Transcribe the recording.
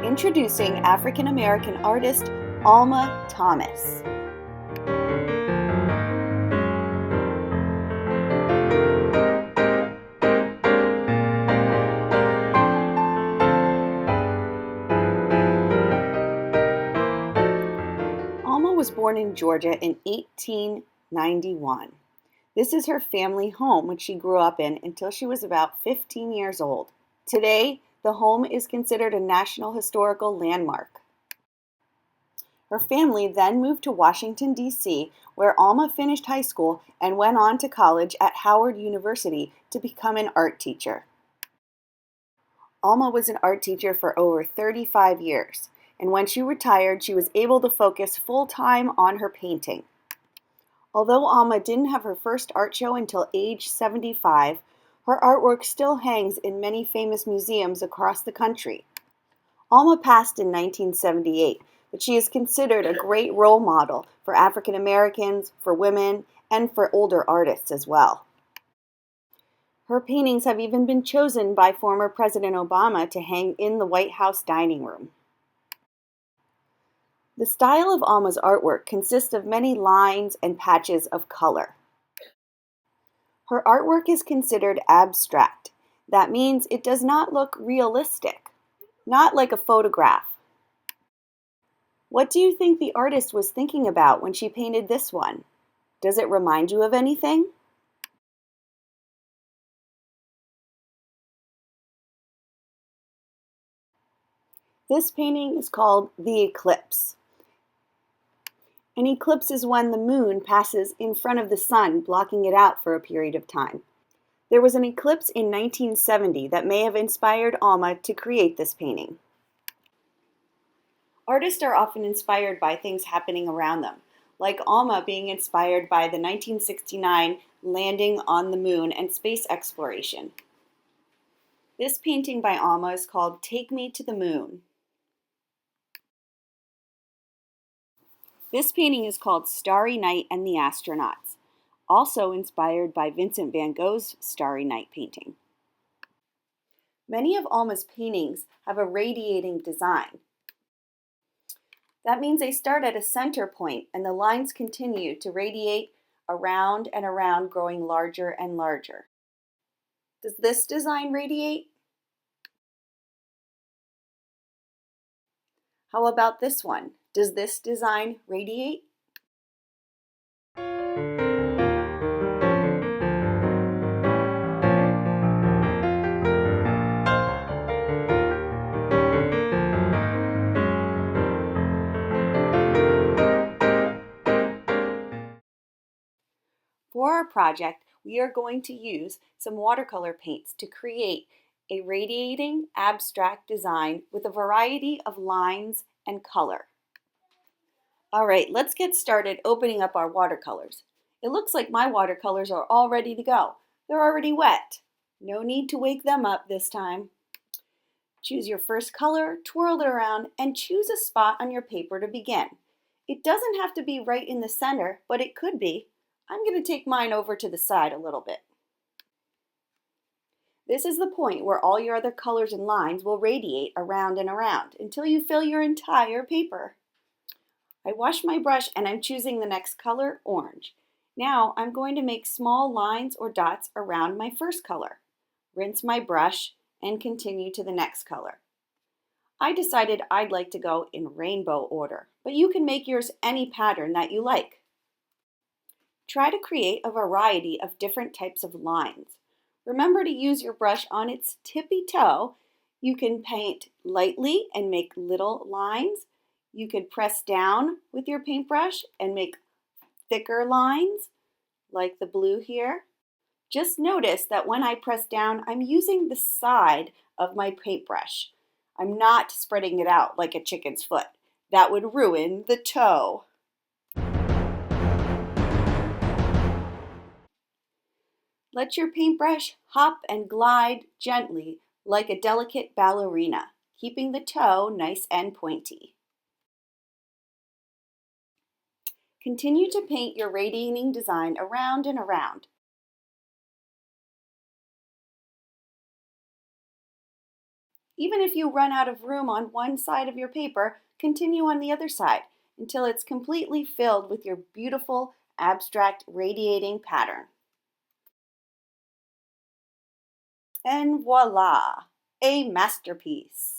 Introducing African-American artist Alma Thomas. Alma was born in Georgia in 1891. This is her family home, which she grew up in until she was about 15 years old. Today, the home is considered a National Historical Landmark. Her family then moved to Washington, D.C., where Alma finished high school and went on to college at Howard University to become an art teacher. Alma was an art teacher for over 35 years, and when she retired, she was able to focus full-time on her painting. Although Alma didn't have her first art show until age 75, her artwork still hangs in many famous museums across the country. Alma passed in 1978, but she is considered a great role model for African Americans, for women, and for older artists as well. Her paintings have even been chosen by former President Obama to hang in the White House dining room. The style of Alma's artwork consists of many lines and patches of color. Her artwork is considered abstract. That means it does not look realistic, not like a photograph. What do you think the artist was thinking about when she painted this one? Does it remind you of anything? This painting is called The Eclipse. An eclipse is when the moon passes in front of the sun, blocking it out for a period of time. There was an eclipse in 1970 that may have inspired Alma to create this painting. Artists are often inspired by things happening around them, like Alma being inspired by the 1969 landing on the moon and space exploration. This painting by Alma is called Take Me to the Moon. This painting is called Starry Night and the Astronauts, also inspired by Vincent van Gogh's Starry Night painting. Many of Alma's paintings have a radiating design. That means they start at a center point and the lines continue to radiate around and around, growing larger and larger. Does this design radiate? How about this one? Does this design radiate? For our project, we are going to use some watercolor paints to create a radiating abstract design with a variety of lines and color. All right, let's get started opening up our watercolors. It looks like my watercolors are all ready to go. They're already wet. No need to wake them up this time. Choose your first color, twirl it around, and choose a spot on your paper to begin. It doesn't have to be right in the center, but it could be. I'm going to take mine over to the side a little bit. This is the point where all your other colors and lines will radiate around and around until you fill your entire paper. I washed my brush and I'm choosing the next color, orange. Now I'm going to make small lines or dots around my first color. Rinse my brush and continue to the next color. I decided I'd like to go in rainbow order, but you can make yours any pattern that you like. Try to create a variety of different types of lines. Remember to use your brush on its tippy toe. You can paint lightly and make little lines. You could press down with your paintbrush and make thicker lines, like the blue here. Just notice that when I press down, I'm using the side of my paintbrush. I'm not spreading it out like a chicken's foot. That would ruin the toe. Let your paintbrush hop and glide gently like a delicate ballerina, keeping the toe nice and pointy. Continue to paint your radiating design around and around. Even if you run out of room on one side of your paper, continue on the other side until it's completely filled with your beautiful abstract radiating pattern. And voila, a masterpiece.